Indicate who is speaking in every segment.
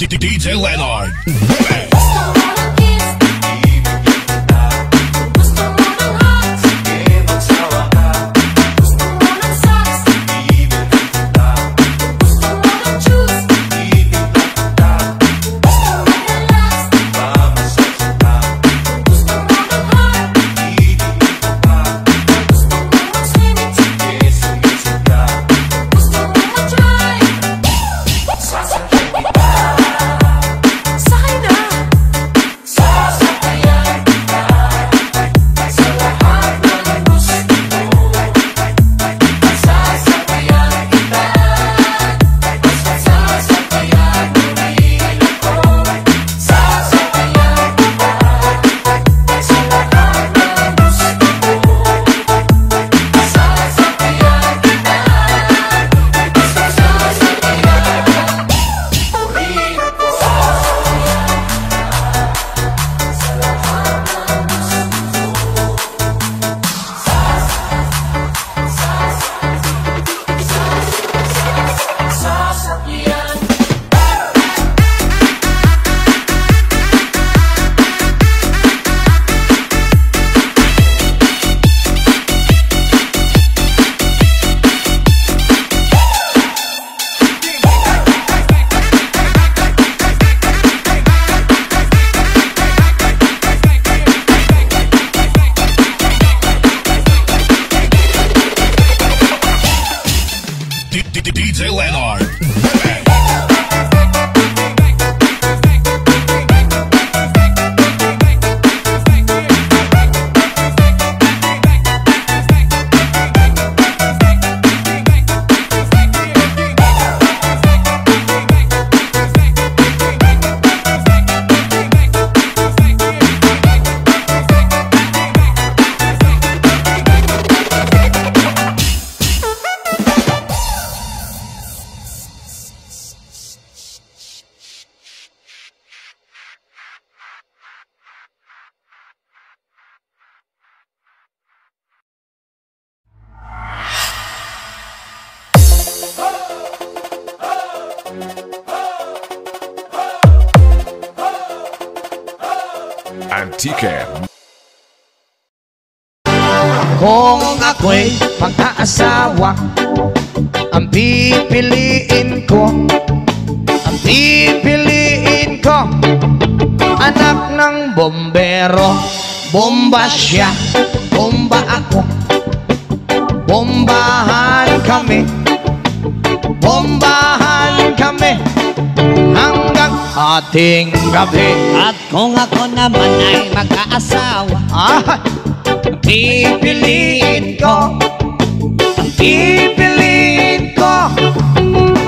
Speaker 1: DJ Leonard. DJ Leonard. Antique.
Speaker 2: Kung ako'y mag-aasawa, ang pipiliin ko, anak ng bombero. Bomba siya, bomba ako, bombahan kami hanggang ating gabi.
Speaker 3: At kung ako naman ay mag-aasawa,
Speaker 2: pipiliin ko,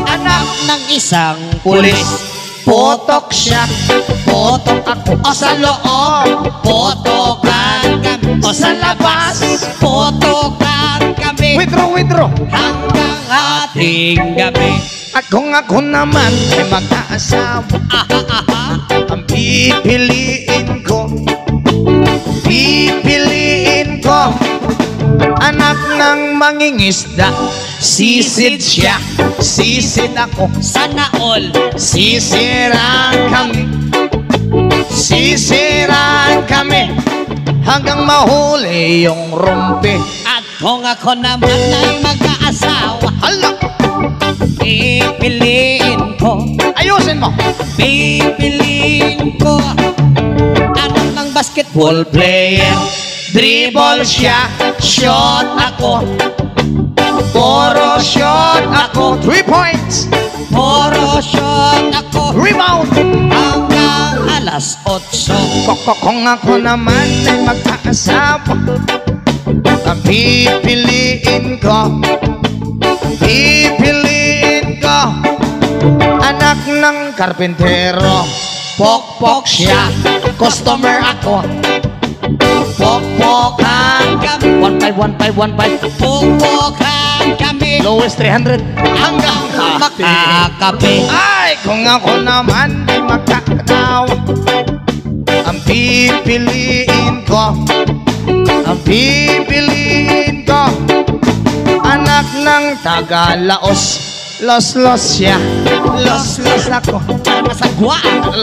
Speaker 3: anak ng isang
Speaker 2: pulis. Potok siya, potok ako, o sa loob, potokan kami, o sa labas,
Speaker 3: potokan kami
Speaker 2: withdraw
Speaker 3: hanggang ating gabi.
Speaker 2: At kung ako naman ay mag-aasawa, ang pipiliin ko, anak ng mangingisda. Sisid siya, sisid ako,
Speaker 3: Sana all
Speaker 2: sisiran kami hanggang mahuli yung rumpi.
Speaker 3: At kung ako naman ay mag-aasawa,
Speaker 2: Hala!
Speaker 3: pipiliin ko,
Speaker 2: Ayusin mo!
Speaker 3: anak ng basketball
Speaker 2: Player, dribble siya, shot ako, puro shot ako, 3 points,
Speaker 3: puro shot ako
Speaker 2: rebound.
Speaker 3: hanggang alas 8.
Speaker 2: Kung ako naman ay mag-aasawa, ang pipiliin ko, anak ng karpintero. Pokpok siya, customer ako, pokpokan kami, 1.5
Speaker 3: Pupukan kami
Speaker 2: lowest 300 hanggang
Speaker 3: makakape.
Speaker 2: Ay, kung ako naman ay magkakatawa, ang pipiliin ko, anak ng Tagalaos. Los siya, los ako.
Speaker 3: Para masagwa.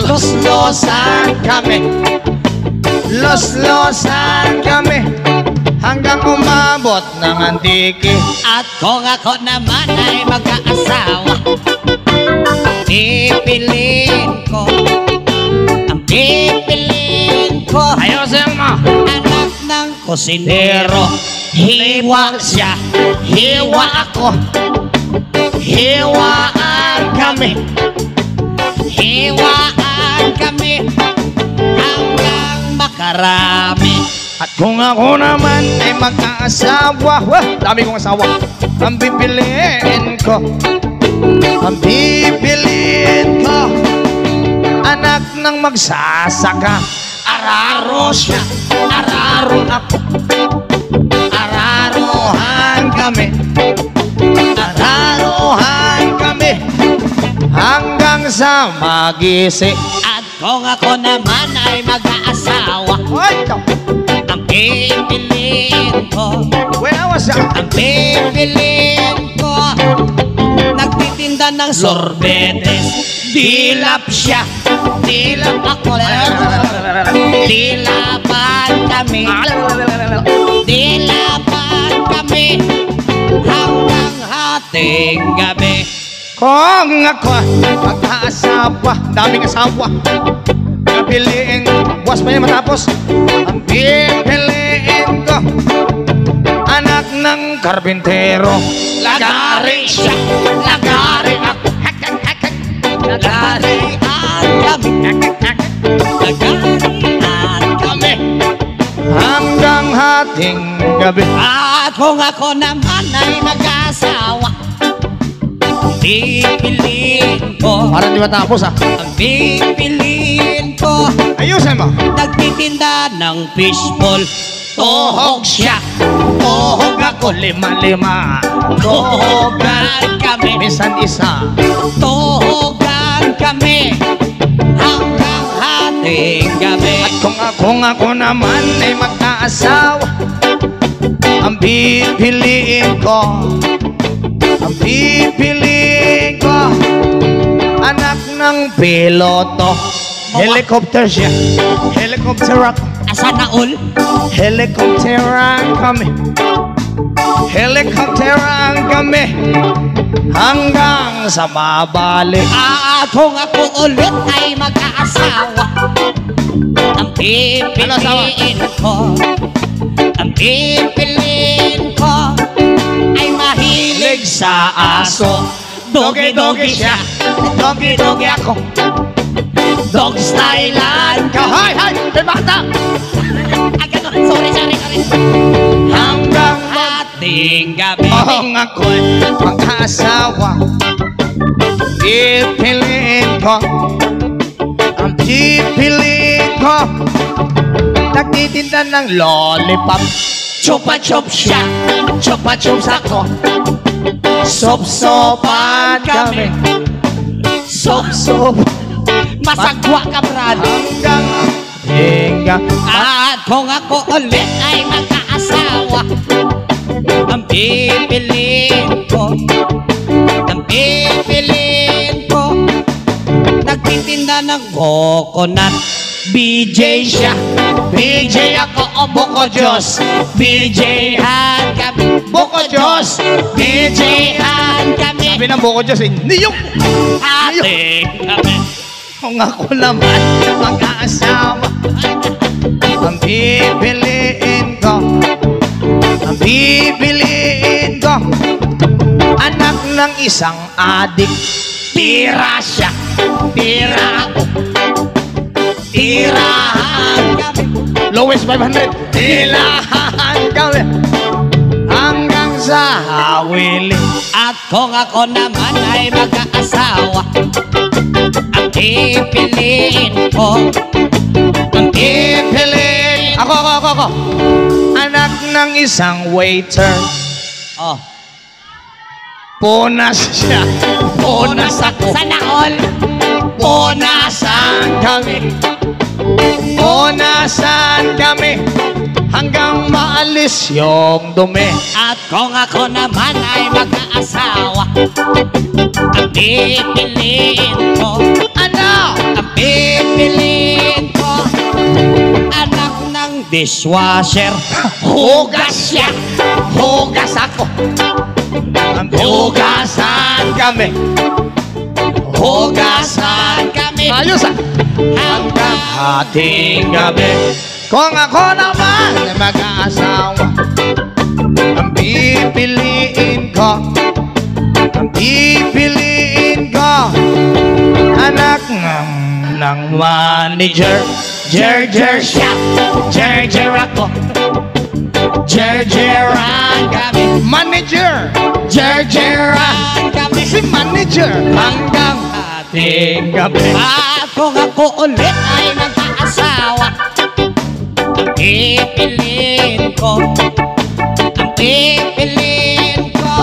Speaker 2: Los-losan kami. Los-losan kami. Hanggang umabot ng antiki.
Speaker 3: At kung ako naman ay mag-aasawa, pipiliin ko, ang pipiliin ko,
Speaker 2: Ayusin mo.
Speaker 3: anak ng kusinero.
Speaker 2: Hiwa siya, hiwa ako. Hiwaan kami.
Speaker 3: Hiwaan kami hanggang makarami.
Speaker 2: At kung ako naman ay mag-aasawa, dami kong asawa. Ang pipiliin ko, ang pipiliin ko, anak ng magsasaka. Araro siya, araro ako. Araruhan kami. Araruhan kami hanggang sa magisi.
Speaker 3: At kung ako naman ay mag-aasawa,
Speaker 2: Ay,
Speaker 3: ang pipiliin ko, ang pipiliin ko, nagtitinda ng sorbetes. Dilap siya, dilap ako. Dilapan kami, dilapan kami hanggang hating gabi.
Speaker 2: Kung ako mag-aasawa, daming asawa, pipiliin, buwas pa niya matapos. Ang pipiliin ko, anak ng karbintero.
Speaker 3: Lagari siya, lagari ako. Lagarian kami, lagarian kami
Speaker 2: Hanggang hating gabi.
Speaker 3: At kung ako naman ay mag-asawa, pipiliin ko,
Speaker 2: Parang di matapos ah.
Speaker 3: ang pipiliin ko,
Speaker 2: Ayusin mo.
Speaker 3: nagtitinda ng fishball. Tuhog siya,
Speaker 2: Tuhog ako, lima-lima.
Speaker 3: tuhogan kami,
Speaker 2: Minsan isa.
Speaker 3: tuhogan kami hanggang hating gabi.
Speaker 2: At kung ako naman ay mag-aasawa, ang pipiliin ko, ang pipiliin ko, anak ng piloto. Helicopter siya, helicopter ako.
Speaker 3: Asa na all?
Speaker 2: Helicopteran kami. Helicopteran kami hanggang sa mabalik.
Speaker 3: At kung ako ulit ay mag-aasawa, ang pipiliin ko, ang pipiliin ko ay mahilig sa aso. Dogi-dogi siya, dogi-dogi ako. Dog stylean ka.
Speaker 2: Hay! May bata!
Speaker 3: Ay, gano'n. Sorry.
Speaker 2: Hanggang
Speaker 3: Hating gabi.
Speaker 2: Kung ako'y mag-asawa, pipiliin ko, ang pipiliin ko, nagtitinda ng lollipop.
Speaker 3: Chupa-chup siya, chupa-chups ako.
Speaker 2: Sop-sopan kami.
Speaker 3: Sop-sop. Masagwa ka, Brad.
Speaker 2: Hanggang hingga.
Speaker 3: At kung ako ulit ay mag-aasawa, ang pipiliin ko, ang pipiliin ko, nagtitinda ng coconut. BJ siya, BJ ako, o Buko Diyos. BJ-han kami, Buko Diyos. BJ-han kami,
Speaker 2: Sabi ng buko Diyos eh, niyok!
Speaker 3: hating kami.
Speaker 2: Kung ako naman mag-aasawa, ang pipiliin ko, ang pipiliin ko, anak ng isang adik.
Speaker 3: Tira siya, tira ako, tirahan kami.
Speaker 2: Lowest 500. Tirahan kami hanggang sa hawili.
Speaker 3: At kung ako naman ay mag-aasawa, ang pipiliin ko, ang pipiliin
Speaker 2: Ako. Anak ng isang waiter.
Speaker 3: oh,
Speaker 2: Punas siya. Punas ako.
Speaker 3: Sana all
Speaker 2: Punasan kami. Punasan kami hanggang maalis yung dumi.
Speaker 3: At kung ako naman ay mag-aasawa, Ang pipiliin ko,
Speaker 2: Ano?
Speaker 3: ang pipiliin ko, anak ng dishwasher.
Speaker 2: Hugas siya. Hugas ako. Hugasan kami.
Speaker 3: Hugasan kami
Speaker 2: Ayos ah.
Speaker 3: hanggang
Speaker 2: Ating gabi. Kung ako naman ay mag-aasawa, ang pipiliin ko, anak ng manager. Jer siya, jer ako. Jeran kami. Manager. Jeran kami. Si manager. Hanggang ating gabi.
Speaker 3: At kung ako ulit ay mag-aasawa, ang pipiliin ko,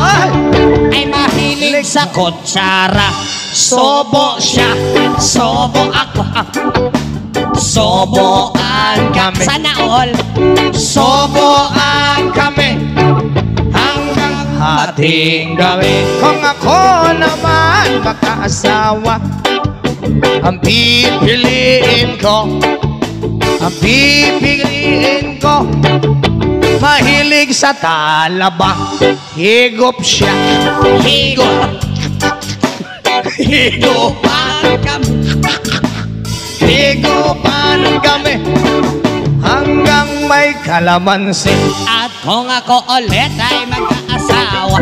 Speaker 3: ay mahilig sa kutsara. Sobo siya, sobo ako. Soboan kami. Sana all.
Speaker 2: Soboan kami hanggang ating gabi. Kung ako naman mag-aasawa, ang pipiliin ko, mahilig sa talaba. Higop siya.
Speaker 3: Higupan kami.
Speaker 2: Higupan kami hanggang may kalamansi.
Speaker 3: At kung ako ulit ay mag-aasawa,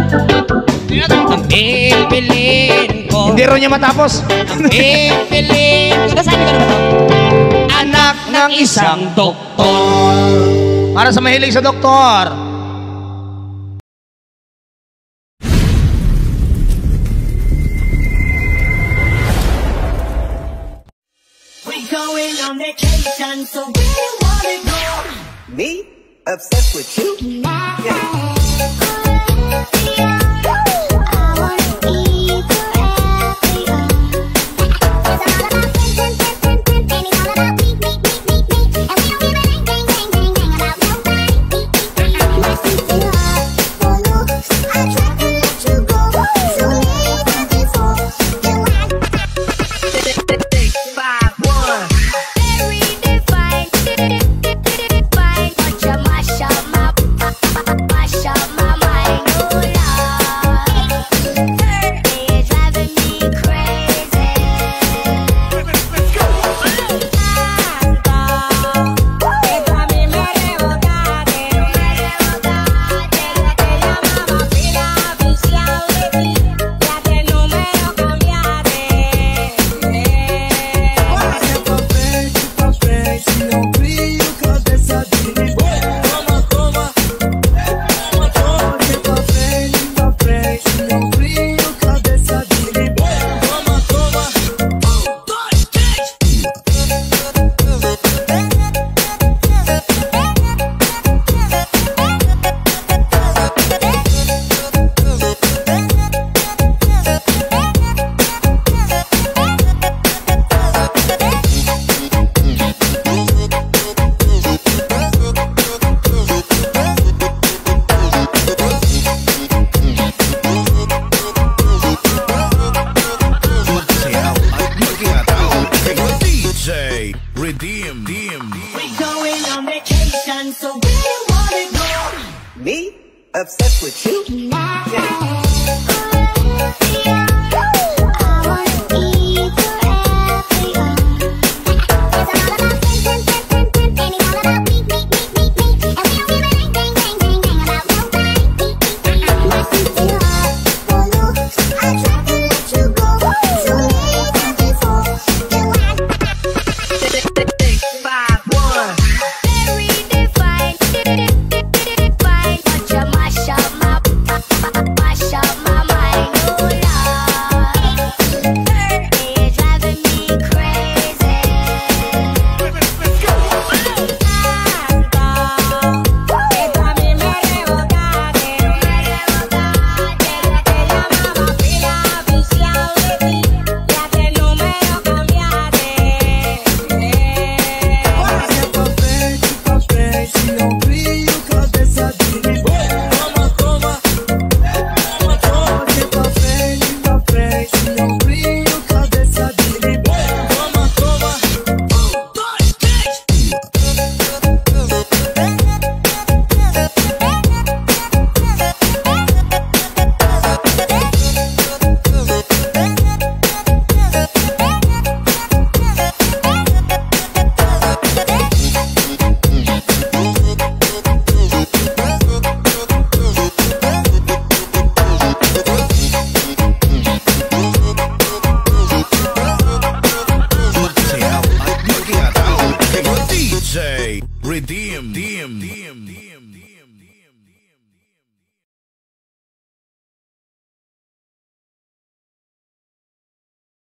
Speaker 3: ang pipiliin ko,
Speaker 2: Hindi rin niya matapos.
Speaker 3: pipiliin ko, sabi ko naman to,
Speaker 2: Anak ng isang
Speaker 3: doktor.
Speaker 2: Para sa mahilig sa doktor.
Speaker 4: Going on vacation, so where you wanna go?
Speaker 5: Me? Obsessed with you? Yeah.
Speaker 1: Redeem.
Speaker 4: We're going on vacation, so where you wanna go?
Speaker 5: Me? Obsessed with you? Yeah.